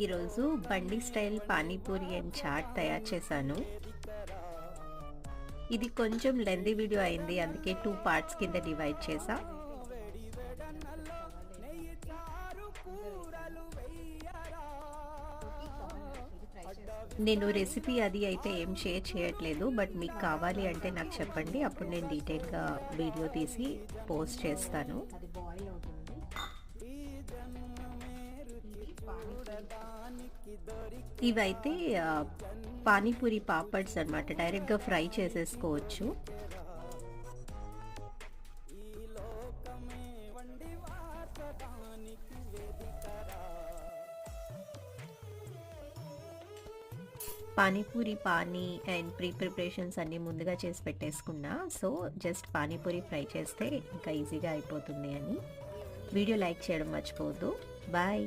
ఈరోజు బండి style panipuri and chat తయారు చేశాను. ఇది కొంచెం లెంతీ వీడియో అయింది, అందుకే 2 పార్ట్స్ కింద డివైడ్ చేసా. నేను రెసిపీ అది అయితే ఏం షేర్ చేయట్లేదు, బట్ మీకు కావాలి అంటే నాకు చెప్పండి, అప్పుడు నేను డీటెయిల్గా వీడియో తీసి పోస్ట్ చేస్తాను. ఇవైతే పానీపూరి పాపడ్స్ అనమాట, డైరెక్ట్గా ఫ్రై చేసేసుకోవచ్చు. పానీపూరి పానీ అండ్ ప్రిపరేషన్స్ అన్నీ ముందుగా చేసి పెట్టేసుకున్నా. సో జస్ట్ పానీపూరి ఫ్రై చేస్తే ఇంకా ఈజీగా అయిపోతుంది అని. వీడియో లైక్ చేయడం మర్చిపోవద్దు. బాయ్.